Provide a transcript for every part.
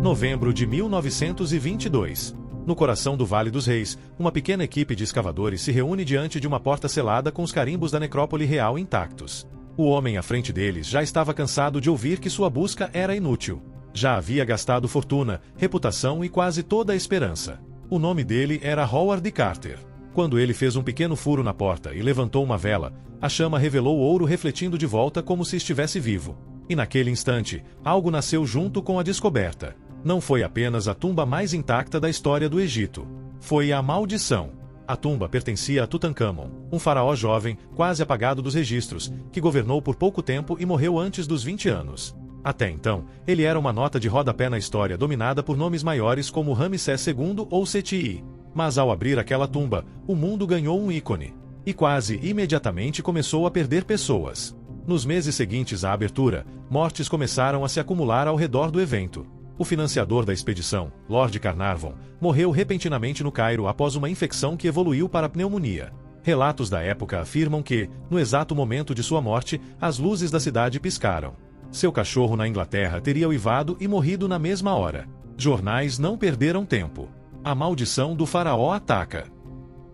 Novembro de 1922. No coração do Vale dos Reis, uma pequena equipe de escavadores se reúne diante de uma porta selada com os carimbos da necrópole real intactos. O homem à frente deles já estava cansado de ouvir que sua busca era inútil. Já havia gastado fortuna, reputação e quase toda a esperança. O nome dele era Howard Carter. Quando ele fez um pequeno furo na porta e levantou uma vela, a chama revelou o ouro refletindo de volta como se estivesse vivo. E naquele instante, algo nasceu junto com a descoberta. Não foi apenas a tumba mais intacta da história do Egito. Foi a maldição. A tumba pertencia a Tutankhamon, um faraó jovem, quase apagado dos registros, que governou por pouco tempo e morreu antes dos 20 anos. Até então, ele era uma nota de rodapé na história dominada por nomes maiores como Ramsés II ou Seti. Mas ao abrir aquela tumba, o mundo ganhou um ícone. E quase imediatamente começou a perder pessoas. Nos meses seguintes à abertura, mortes começaram a se acumular ao redor do evento. O financiador da expedição, Lord Carnarvon, morreu repentinamente no Cairo após uma infecção que evoluiu para pneumonia. Relatos da época afirmam que, no exato momento de sua morte, as luzes da cidade piscaram. Seu cachorro na Inglaterra teria uivado e morrido na mesma hora. Jornais não perderam tempo. A maldição do faraó ataca.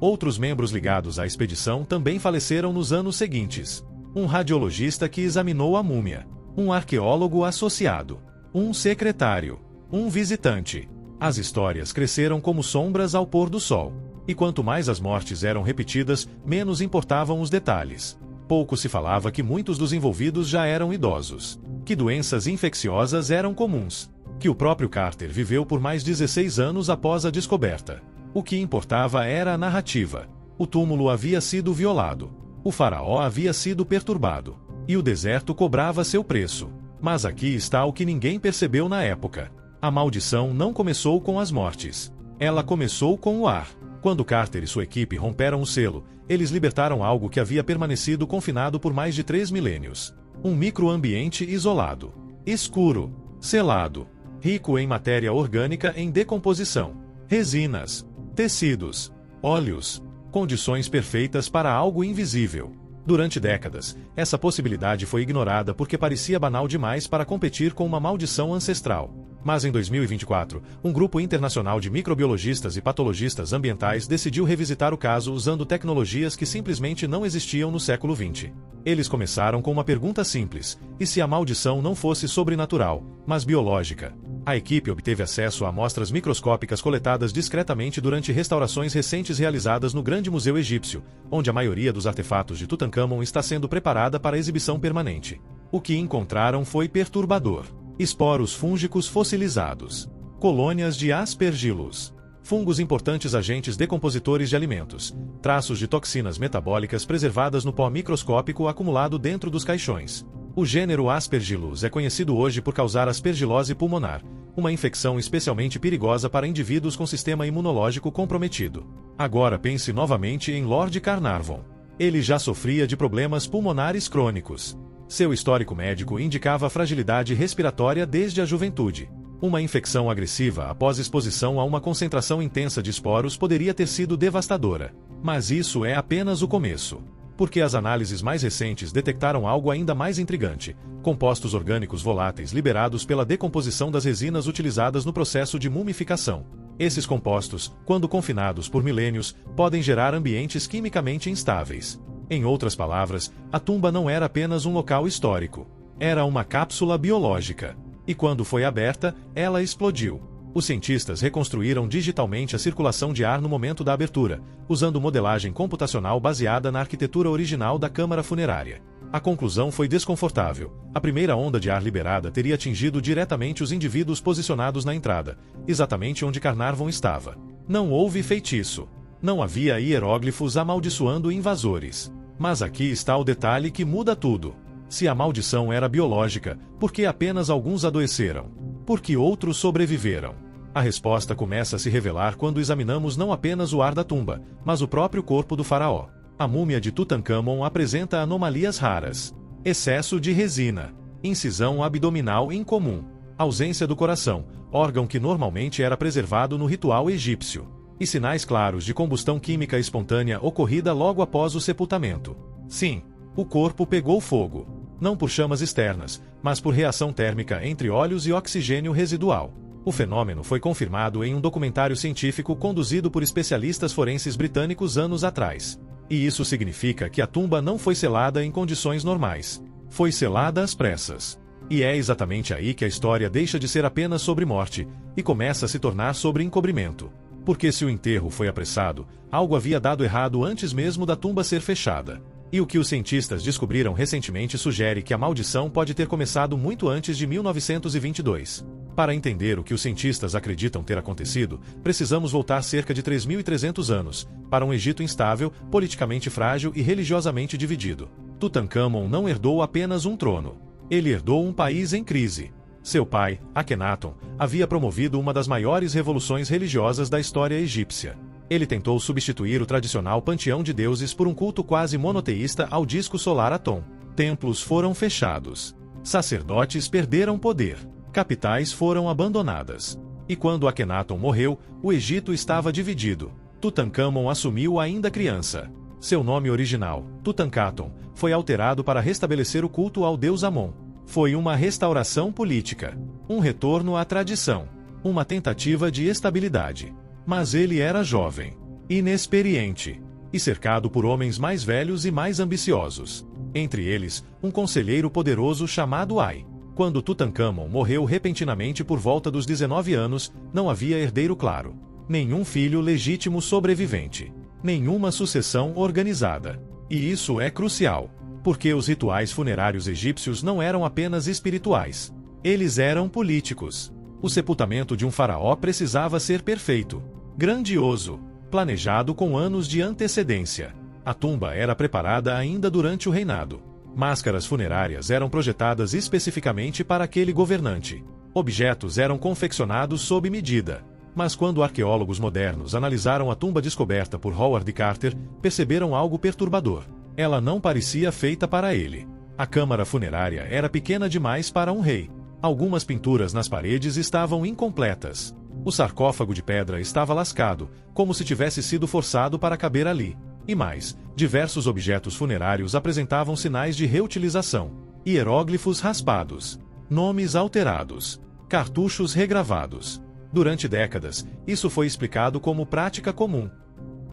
Outros membros ligados à expedição também faleceram nos anos seguintes. Um radiologista que examinou a múmia. Um arqueólogo associado. Um secretário. Um visitante. As histórias cresceram como sombras ao pôr do sol. E quanto mais as mortes eram repetidas, menos importavam os detalhes. Pouco se falava que muitos dos envolvidos já eram idosos. Que doenças infecciosas eram comuns. Que o próprio Carter viveu por mais 16 anos após a descoberta. O que importava era a narrativa. O túmulo havia sido violado. O faraó havia sido perturbado. E o deserto cobrava seu preço. Mas aqui está o que ninguém percebeu na época. A maldição não começou com as mortes. Ela começou com o ar. Quando Carter e sua equipe romperam o selo, eles libertaram algo que havia permanecido confinado por mais de 3 milênios. Um microambiente isolado. Escuro. Selado. Rico em matéria orgânica em decomposição. Resinas. Tecidos. Óleos. Condições perfeitas para algo invisível. Durante décadas, essa possibilidade foi ignorada porque parecia banal demais para competir com uma maldição ancestral. Mas em 2024, um grupo internacional de microbiologistas e patologistas ambientais decidiu revisitar o caso usando tecnologias que simplesmente não existiam no século XX. Eles começaram com uma pergunta simples: e se a maldição não fosse sobrenatural, mas biológica? A equipe obteve acesso a amostras microscópicas coletadas discretamente durante restaurações recentes realizadas no Grande Museu Egípcio, onde a maioria dos artefatos de Tutankhamon está sendo preparada para exibição permanente. O que encontraram foi perturbador. Esporos fúngicos fossilizados. Colônias de Aspergillus. Fungos importantes agentes decompositores de alimentos. Traços de toxinas metabólicas preservadas no pó microscópico acumulado dentro dos caixões. O gênero Aspergillus é conhecido hoje por causar aspergilose pulmonar, uma infecção especialmente perigosa para indivíduos com sistema imunológico comprometido. Agora pense novamente em Lord Carnarvon. Ele já sofria de problemas pulmonares crônicos. Seu histórico médico indicava fragilidade respiratória desde a juventude. Uma infecção agressiva após exposição a uma concentração intensa de esporos poderia ter sido devastadora. Mas isso é apenas o começo. Porque as análises mais recentes detectaram algo ainda mais intrigante: compostos orgânicos voláteis liberados pela decomposição das resinas utilizadas no processo de mumificação. Esses compostos, quando confinados por milênios, podem gerar ambientes quimicamente instáveis. Em outras palavras, a tumba não era apenas um local histórico. Era uma cápsula biológica. E quando foi aberta, ela explodiu. Os cientistas reconstruíram digitalmente a circulação de ar no momento da abertura, usando modelagem computacional baseada na arquitetura original da câmara funerária. A conclusão foi desconfortável. A primeira onda de ar liberada teria atingido diretamente os indivíduos posicionados na entrada, exatamente onde Carnarvon estava. Não houve feitiço. Não havia hieróglifos amaldiçoando invasores. Mas aqui está o detalhe que muda tudo. Se a maldição era biológica, por que apenas alguns adoeceram? Por que outros sobreviveram? A resposta começa a se revelar quando examinamos não apenas o ar da tumba, mas o próprio corpo do faraó. A múmia de Tutankhamon apresenta anomalias raras. Excesso de resina. Incisão abdominal incomum. Ausência do coração, órgão que normalmente era preservado no ritual egípcio. E sinais claros de combustão química espontânea ocorrida logo após o sepultamento. Sim, o corpo pegou fogo. Não por chamas externas, mas por reação térmica entre óleos e oxigênio residual. O fenômeno foi confirmado em um documentário científico conduzido por especialistas forenses britânicos anos atrás. E isso significa que a tumba não foi selada em condições normais. Foi selada às pressas. E é exatamente aí que a história deixa de ser apenas sobre morte e começa a se tornar sobre encobrimento. Porque se o enterro foi apressado, algo havia dado errado antes mesmo da tumba ser fechada. E o que os cientistas descobriram recentemente sugere que a maldição pode ter começado muito antes de 1922. Para entender o que os cientistas acreditam ter acontecido, precisamos voltar cerca de 3.300 anos, para um Egito instável, politicamente frágil e religiosamente dividido. Tutancâmon não herdou apenas um trono. Ele herdou um país em crise. Seu pai, Akhenaton, havia promovido uma das maiores revoluções religiosas da história egípcia. Ele tentou substituir o tradicional panteão de deuses por um culto quase monoteísta ao disco solar Aton. Templos foram fechados. Sacerdotes perderam poder. Capitais foram abandonadas. E quando Akhenaton morreu, o Egito estava dividido. Tutancâmon assumiu ainda criança. Seu nome original, Tutankhaton, foi alterado para restabelecer o culto ao deus Amon. Foi uma restauração política. Um retorno à tradição. Uma tentativa de estabilidade. Mas ele era jovem, inexperiente, e cercado por homens mais velhos e mais ambiciosos. Entre eles, um conselheiro poderoso chamado Ai. Quando Tutancâmon morreu repentinamente por volta dos 19 anos, não havia herdeiro claro. Nenhum filho legítimo sobrevivente. Nenhuma sucessão organizada. E isso é crucial, porque os rituais funerários egípcios não eram apenas espirituais. Eles eram políticos. O sepultamento de um faraó precisava ser perfeito, grandioso, planejado com anos de antecedência. A tumba era preparada ainda durante o reinado. Máscaras funerárias eram projetadas especificamente para aquele governante. Objetos eram confeccionados sob medida. Mas quando arqueólogos modernos analisaram a tumba descoberta por Howard Carter, perceberam algo perturbador. Ela não parecia feita para ele. A câmara funerária era pequena demais para um rei. Algumas pinturas nas paredes estavam incompletas. O sarcófago de pedra estava lascado, como se tivesse sido forçado para caber ali. E mais, diversos objetos funerários apresentavam sinais de reutilização. Hieróglifos raspados, nomes alterados, cartuchos regravados. Durante décadas, isso foi explicado como prática comum.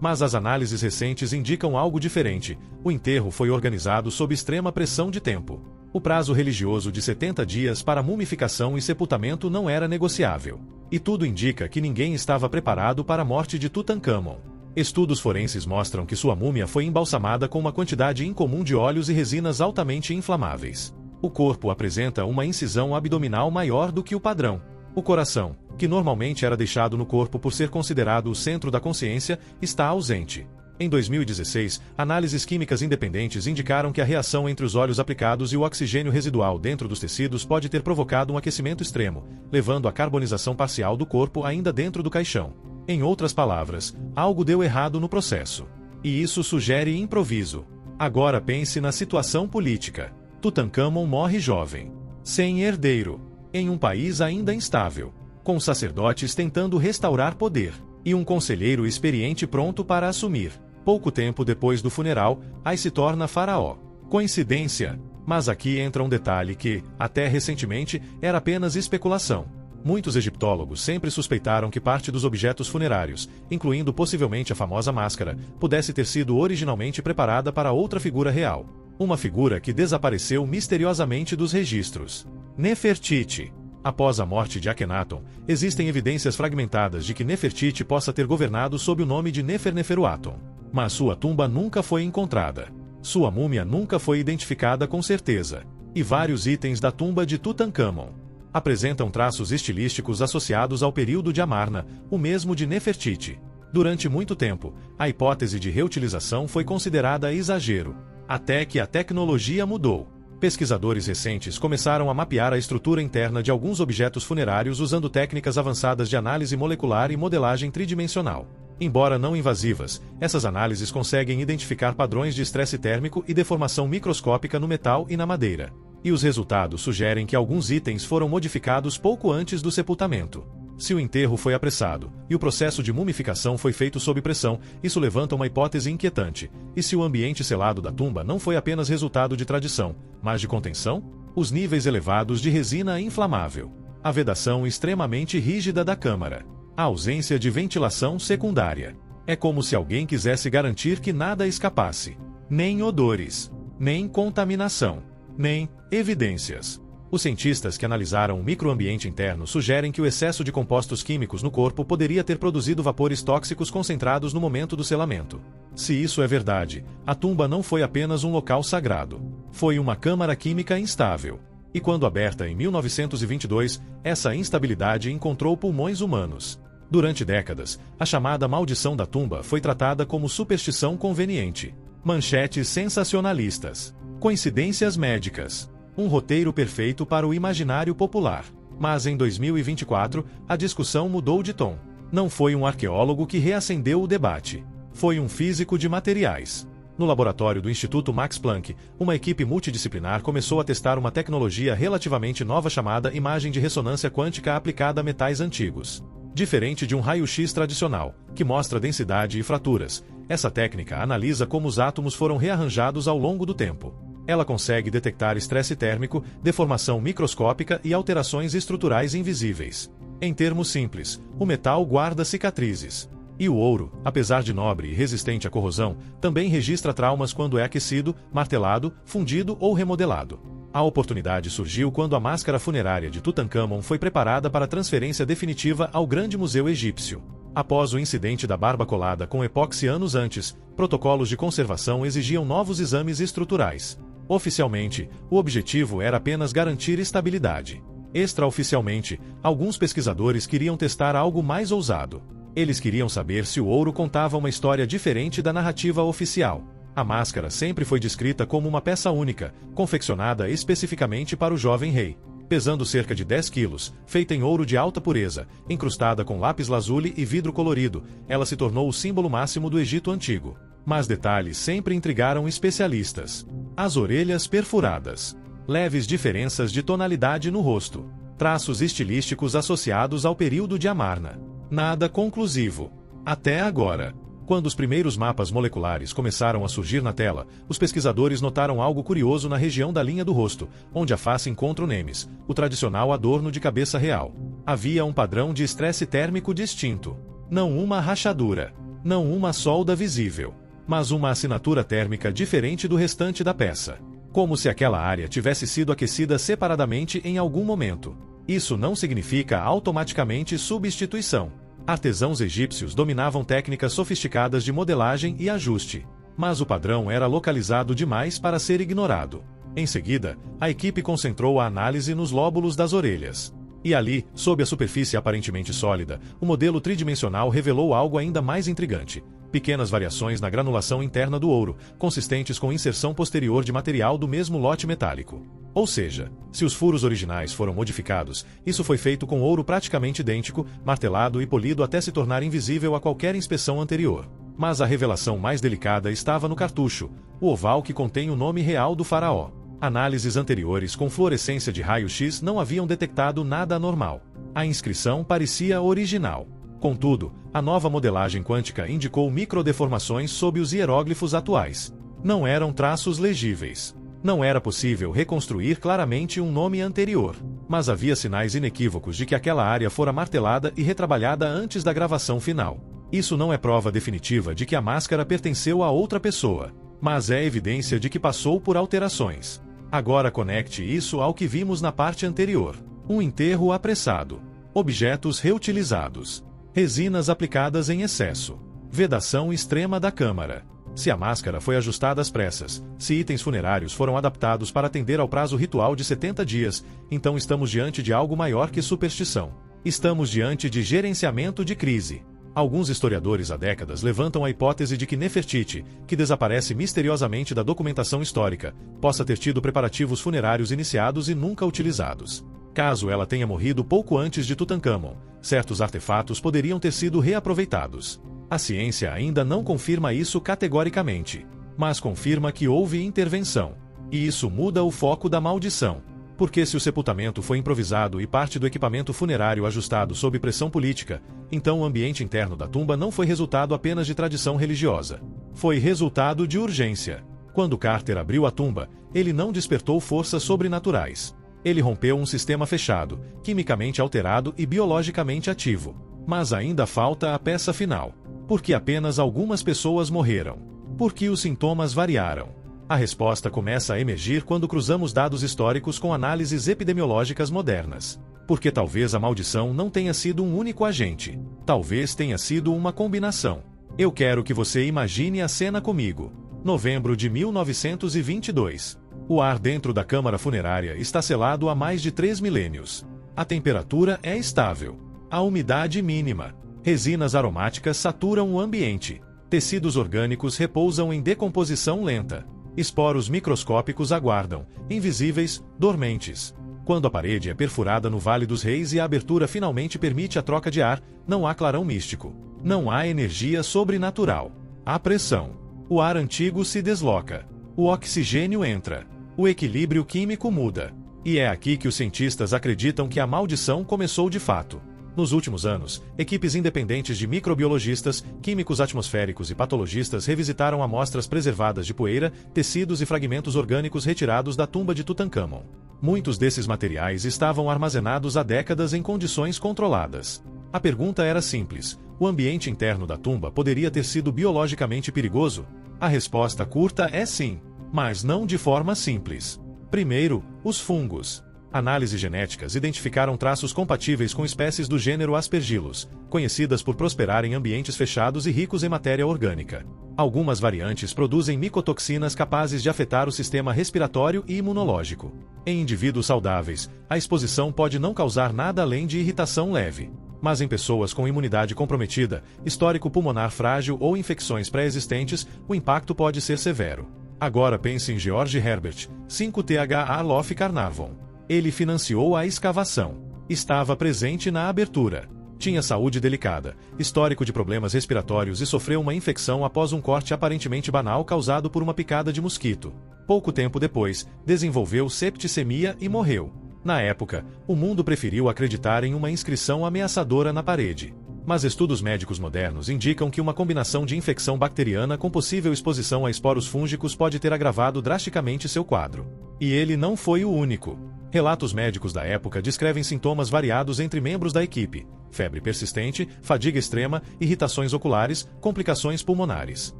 Mas as análises recentes indicam algo diferente. O enterro foi organizado sob extrema pressão de tempo. O prazo religioso de 70 dias para mumificação e sepultamento não era negociável. E tudo indica que ninguém estava preparado para a morte de Tutancâmon. Estudos forenses mostram que sua múmia foi embalsamada com uma quantidade incomum de óleos e resinas altamente inflamáveis. O corpo apresenta uma incisão abdominal maior do que o padrão. O coração, que normalmente era deixado no corpo por ser considerado o centro da consciência, está ausente. Em 2016, análises químicas independentes indicaram que a reação entre os óleos aplicados e o oxigênio residual dentro dos tecidos pode ter provocado um aquecimento extremo, levando à carbonização parcial do corpo ainda dentro do caixão. Em outras palavras, algo deu errado no processo. E isso sugere improviso. Agora pense na situação política. Tutancâmon morre jovem, sem herdeiro, em um país ainda instável, com sacerdotes tentando restaurar poder, e um conselheiro experiente pronto para assumir. Pouco tempo depois do funeral, Ai se torna faraó. Coincidência? Mas aqui entra um detalhe que, até recentemente, era apenas especulação. Muitos egiptólogos sempre suspeitaram que parte dos objetos funerários, incluindo possivelmente a famosa máscara, pudesse ter sido originalmente preparada para outra figura real. Uma figura que desapareceu misteriosamente dos registros. Nefertiti. Após a morte de Akhenaton, existem evidências fragmentadas de que Nefertiti possa ter governado sob o nome de Neferneferuaton. Mas sua tumba nunca foi encontrada. Sua múmia nunca foi identificada com certeza. E vários itens da tumba de Tutancâmon apresentam traços estilísticos associados ao período de Amarna, o mesmo de Nefertiti. Durante muito tempo, a hipótese de reutilização foi considerada exagero, até que a tecnologia mudou. Pesquisadores recentes começaram a mapear a estrutura interna de alguns objetos funerários usando técnicas avançadas de análise molecular e modelagem tridimensional. Embora não invasivas, essas análises conseguem identificar padrões de estresse térmico e deformação microscópica no metal e na madeira. E os resultados sugerem que alguns itens foram modificados pouco antes do sepultamento. Se o enterro foi apressado e o processo de mumificação foi feito sob pressão, isso levanta uma hipótese inquietante. E se o ambiente selado da tumba não foi apenas resultado de tradição, mas de contenção? Os níveis elevados de resina inflamável, A vedação extremamente rígida da câmara. A ausência de ventilação secundária. É como se alguém quisesse garantir que nada escapasse. Nem odores. Nem contaminação. Nem evidências. Os cientistas que analisaram o microambiente interno sugerem que o excesso de compostos químicos no corpo poderia ter produzido vapores tóxicos concentrados no momento do selamento. Se isso é verdade, a tumba não foi apenas um local sagrado. Foi uma câmara química instável. E quando aberta em 1922, essa instabilidade encontrou pulmões humanos. Durante décadas, a chamada maldição da tumba foi tratada como superstição conveniente. Manchetes sensacionalistas. Coincidências médicas. Um roteiro perfeito para o imaginário popular. Mas em 2024, a discussão mudou de tom. Não foi um arqueólogo que reacendeu o debate. Foi um físico de materiais. No laboratório do Instituto Max Planck, uma equipe multidisciplinar começou a testar uma tecnologia relativamente nova chamada imagem de ressonância quântica aplicada a metais antigos. Diferente de um raio-x tradicional, que mostra densidade e fraturas, essa técnica analisa como os átomos foram rearranjados ao longo do tempo. Ela consegue detectar estresse térmico, deformação microscópica e alterações estruturais invisíveis. Em termos simples, o metal guarda cicatrizes. E o ouro, apesar de nobre e resistente à corrosão, também registra traumas quando é aquecido, martelado, fundido ou remodelado. A oportunidade surgiu quando a máscara funerária de Tutancâmon foi preparada para transferência definitiva ao Grande Museu Egípcio. Após o incidente da barba colada com epóxi anos antes, protocolos de conservação exigiam novos exames estruturais. Oficialmente, o objetivo era apenas garantir estabilidade. Extraoficialmente, alguns pesquisadores queriam testar algo mais ousado. Eles queriam saber se o ouro contava uma história diferente da narrativa oficial. A máscara sempre foi descrita como uma peça única, confeccionada especificamente para o jovem rei. Pesando cerca de 10 quilos, feita em ouro de alta pureza, incrustada com lápis-lazuli e vidro colorido, ela se tornou o símbolo máximo do Egito Antigo. Mas detalhes sempre intrigaram especialistas. As orelhas perfuradas. Leves diferenças de tonalidade no rosto. Traços estilísticos associados ao período de Amarna. Nada conclusivo. Até agora. Quando os primeiros mapas moleculares começaram a surgir na tela, os pesquisadores notaram algo curioso na região da linha do rosto, onde a face encontra o nemes, o tradicional adorno de cabeça real. Havia um padrão de estresse térmico distinto. Não uma rachadura. Não uma solda visível. Mas uma assinatura térmica diferente do restante da peça. Como se aquela área tivesse sido aquecida separadamente em algum momento. Isso não significa automaticamente substituição. Artesãos egípcios dominavam técnicas sofisticadas de modelagem e ajuste. Mas o padrão era localizado demais para ser ignorado. Em seguida, a equipe concentrou a análise nos lóbulos das orelhas. E ali, sob a superfície aparentemente sólida, o modelo tridimensional revelou algo ainda mais intrigante. Pequenas variações na granulação interna do ouro, consistentes com inserção posterior de material do mesmo lote metálico. Ou seja, se os furos originais foram modificados, isso foi feito com ouro praticamente idêntico, martelado e polido até se tornar invisível a qualquer inspeção anterior. Mas a revelação mais delicada estava no cartucho, o oval que contém o nome real do faraó. Análises anteriores com fluorescência de raio-x não haviam detectado nada anormal. A inscrição parecia original. Contudo, a nova modelagem quântica indicou microdeformações sob os hieróglifos atuais. Não eram traços legíveis. Não era possível reconstruir claramente um nome anterior, mas havia sinais inequívocos de que aquela área fora martelada e retrabalhada antes da gravação final. Isso não é prova definitiva de que a máscara pertenceu a outra pessoa, mas é evidência de que passou por alterações. Agora conecte isso ao que vimos na parte anterior. Um enterro apressado. Objetos reutilizados. Resinas aplicadas em excesso. Vedação extrema da câmara. Se a máscara foi ajustada às pressas, se itens funerários foram adaptados para atender ao prazo ritual de 70 dias, então estamos diante de algo maior que superstição. Estamos diante de gerenciamento de crise. Alguns historiadores há décadas levantam a hipótese de que Nefertiti, que desaparece misteriosamente da documentação histórica, possa ter tido preparativos funerários iniciados e nunca utilizados. Caso ela tenha morrido pouco antes de Tutancâmon, certos artefatos poderiam ter sido reaproveitados. A ciência ainda não confirma isso categoricamente, mas confirma que houve intervenção. E isso muda o foco da maldição. Porque se o sepultamento foi improvisado e parte do equipamento funerário ajustado sob pressão política, então o ambiente interno da tumba não foi resultado apenas de tradição religiosa. Foi resultado de urgência. Quando Carter abriu a tumba, ele não despertou forças sobrenaturais. Ele rompeu um sistema fechado, quimicamente alterado e biologicamente ativo. Mas ainda falta a peça final. Por que apenas algumas pessoas morreram? Por que os sintomas variaram? A resposta começa a emergir quando cruzamos dados históricos com análises epidemiológicas modernas. Porque talvez a maldição não tenha sido um único agente. Talvez tenha sido uma combinação. Eu quero que você imagine a cena comigo. Novembro de 1922. O ar dentro da câmara funerária está selado há mais de 3 milênios. A temperatura é estável. A umidade mínima. Resinas aromáticas saturam o ambiente. Tecidos orgânicos repousam em decomposição lenta. Esporos microscópicos aguardam, invisíveis, dormentes. Quando a parede é perfurada no Vale dos Reis e a abertura finalmente permite a troca de ar, não há clarão místico. Não há energia sobrenatural. Há pressão. O ar antigo se desloca. O oxigênio entra. O equilíbrio químico muda. E é aqui que os cientistas acreditam que a maldição começou de fato. Nos últimos anos, equipes independentes de microbiologistas, químicos atmosféricos e patologistas revisitaram amostras preservadas de poeira, tecidos e fragmentos orgânicos retirados da tumba de Tutancâmon. Muitos desses materiais estavam armazenados há décadas em condições controladas. A pergunta era simples: o ambiente interno da tumba poderia ter sido biologicamente perigoso? A resposta curta é sim, mas não de forma simples. Primeiro, os fungos. Análises genéticas identificaram traços compatíveis com espécies do gênero Aspergillus, conhecidas por prosperar em ambientes fechados e ricos em matéria orgânica. Algumas variantes produzem micotoxinas capazes de afetar o sistema respiratório e imunológico. Em indivíduos saudáveis, a exposição pode não causar nada além de irritação leve. Mas em pessoas com imunidade comprometida, histórico pulmonar frágil ou infecções pré-existentes, o impacto pode ser severo. Agora pense em George Herbert, 5th Arlof Carnarvon. Ele financiou a escavação. Estava presente na abertura. Tinha saúde delicada, histórico de problemas respiratórios e sofreu uma infecção após um corte aparentemente banal causado por uma picada de mosquito. Pouco tempo depois, desenvolveu septicemia e morreu. Na época, o mundo preferiu acreditar em uma inscrição ameaçadora na parede. Mas estudos médicos modernos indicam que uma combinação de infecção bacteriana com possível exposição a esporos fúngicos pode ter agravado drasticamente seu quadro. E ele não foi o único. Relatos médicos da época descrevem sintomas variados entre membros da equipe: febre persistente, fadiga extrema, irritações oculares, complicações pulmonares.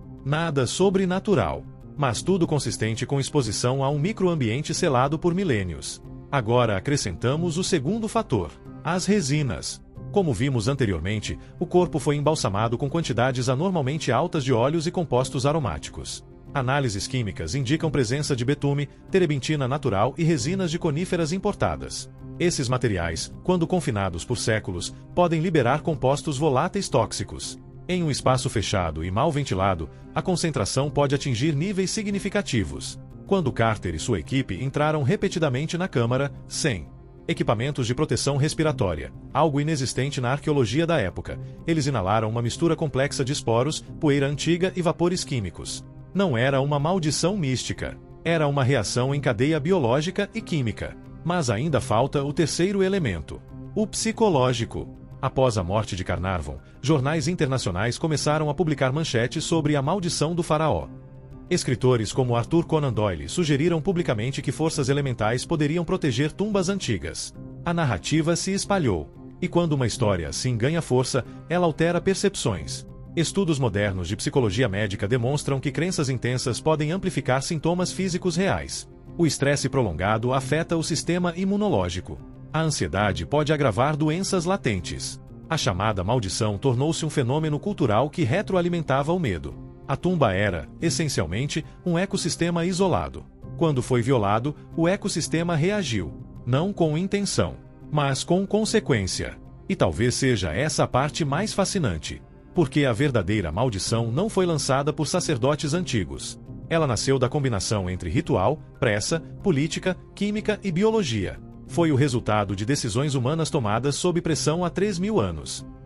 Nada sobrenatural, mas tudo consistente com exposição a um microambiente selado por milênios. Agora acrescentamos o segundo fator: as resinas. Como vimos anteriormente, o corpo foi embalsamado com quantidades anormalmente altas de óleos e compostos aromáticos. Análises químicas indicam presença de betume, terebentina natural e resinas de coníferas importadas. Esses materiais, quando confinados por séculos, podem liberar compostos voláteis tóxicos. Em um espaço fechado e mal ventilado, a concentração pode atingir níveis significativos. Quando Carter e sua equipe entraram repetidamente na câmara, sem equipamentos de proteção respiratória, algo inexistente na arqueologia da época, eles inalaram uma mistura complexa de esporos, poeira antiga e vapores químicos. Não era uma maldição mística. Era uma reação em cadeia biológica e química. Mas ainda falta o terceiro elemento: o psicológico. Após a morte de Carnarvon, jornais internacionais começaram a publicar manchetes sobre a maldição do faraó. Escritores como Arthur Conan Doyle sugeriram publicamente que forças elementais poderiam proteger tumbas antigas. A narrativa se espalhou. E quando uma história assim ganha força, ela altera percepções. Estudos modernos de psicologia médica demonstram que crenças intensas podem amplificar sintomas físicos reais. O estresse prolongado afeta o sistema imunológico. A ansiedade pode agravar doenças latentes. A chamada maldição tornou-se um fenômeno cultural que retroalimentava o medo. A tumba era, essencialmente, um ecossistema isolado. Quando foi violado, o ecossistema reagiu, não com intenção, mas com consequência. E talvez seja essa a parte mais fascinante. Porque a verdadeira maldição não foi lançada por sacerdotes antigos. Ela nasceu da combinação entre ritual, pressa, política, química e biologia. Foi o resultado de decisões humanas tomadas sob pressão há 3.000 anos.